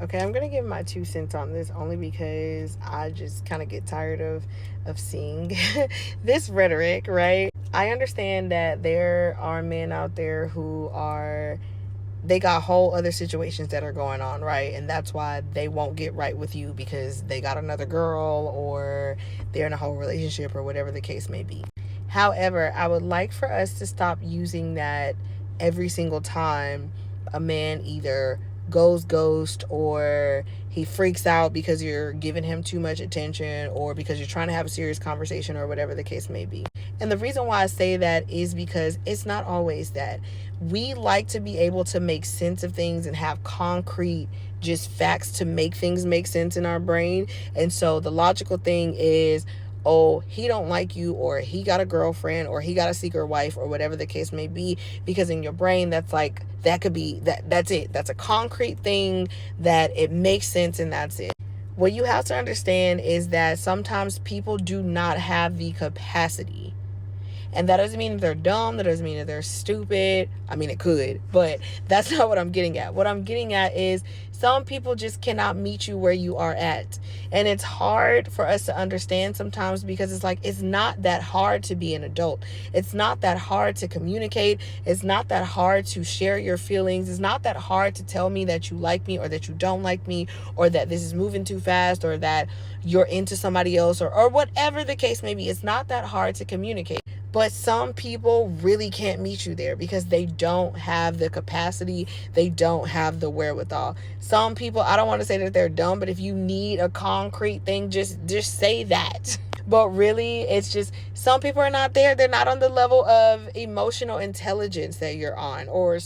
Okay, I'm gonna give my 2 cents on this only because I just kind of get tired of seeing this rhetoric, right? I understand that there are men out there who are, they got whole other situations that are going on, right? And that's why they won't get right with you, because they got another girl or they're in a whole relationship or whatever the case may be. However, I would like for us to stop using that every single time a man either goes ghost, or he freaks out because you're giving him too much attention, or because you're trying to have a serious conversation, or whatever the case may be. And the reason why I say that is because it's not always that. We like to be able to make sense of things and have concrete just facts to make things make sense in our brain. And so the logical thing is, oh, he don't like you, or he got a girlfriend, or he got a secret wife, or whatever the case may be, because in your brain that's like, that could be that's it. That's a concrete thing that it makes sense, and that's it. What you have to understand is that sometimes people do not have the capacity. And that doesn't mean that they're dumb. That doesn't mean that they're stupid. I mean, it could, but that's not what I'm getting at. What I'm getting at is some people just cannot meet you where you are at. And it's hard for us to understand sometimes, because it's like, it's not that hard to be an adult. It's not that hard to communicate. It's not that hard to share your feelings. It's not that hard to tell me that you like me, or that you don't like me, or that this is moving too fast, or that you're into somebody else, or whatever the case may be. It's not that hard to communicate. But some people really can't meet you there because they don't have the capacity. They don't have the wherewithal. Some people, I don't want to say that they're dumb, but if you need a concrete thing, just say that. But really, it's just, some people are not there. They're not on the level of emotional intelligence that you're on, or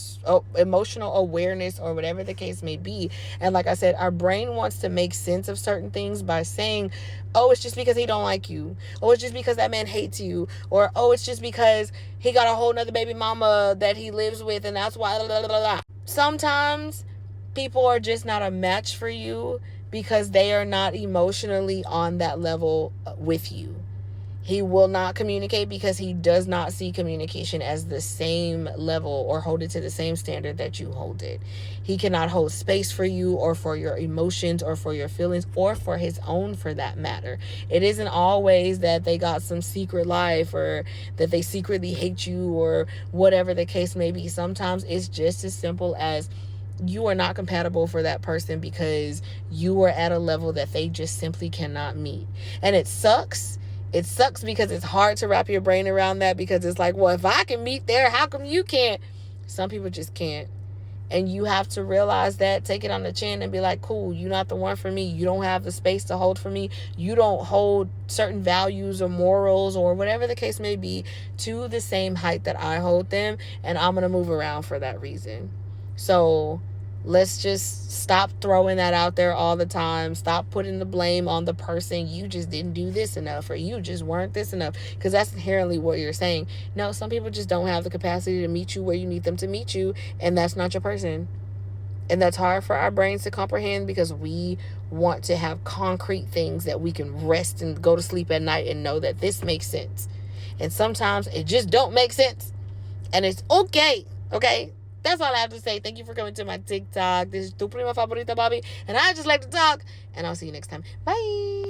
emotional awareness, or whatever the case may be. And like I said, our brain wants to make sense of certain things by saying, oh, it's just because he don't like you. Oh, it's just because that man hates you. Or, oh, it's just because he got a whole nother baby mama that he lives with, and that's why, blah, blah, blah, blah. Sometimes people are just not a match for you because they are not emotionally on that level with you. He will not communicate because he does not see communication as the same level, or hold it to the same standard that you hold it. He cannot hold space for you, or for your emotions, or for your feelings, or for his own, for that matter. It isn't always that they got some secret life, or that they secretly hate you, or whatever the case may be. Sometimes it's just as simple as, you are not compatible for that person because you are at a level that they just simply cannot meet. And it sucks. It sucks because it's hard to wrap your brain around that, because it's like, well, if I can meet there, how come you can't? Some people just can't. And you have to realize that, take it on the chin and be like, cool, you're not the one for me. You don't have the space to hold for me. You don't hold certain values or morals, or whatever the case may be, to the same height that I hold them. And I'm going to move around for that reason. So let's just stop throwing that out there all the time. Stop putting the blame on the person. You just didn't do this enough, or you just weren't this enough, because that's inherently what you're saying. No, some people just don't have the capacity to meet you where you need them to meet you, and that's not your person. And that's hard for our brains to comprehend, because we want to have concrete things that we can rest and go to sleep at night and know that this makes sense. And sometimes it just don't make sense. And it's okay. Okay? That's all I have to say. Thank you for coming to my TikTok. This is Tu Prima Favorita, Bobby. And I just like to talk. And I'll see you next time. Bye.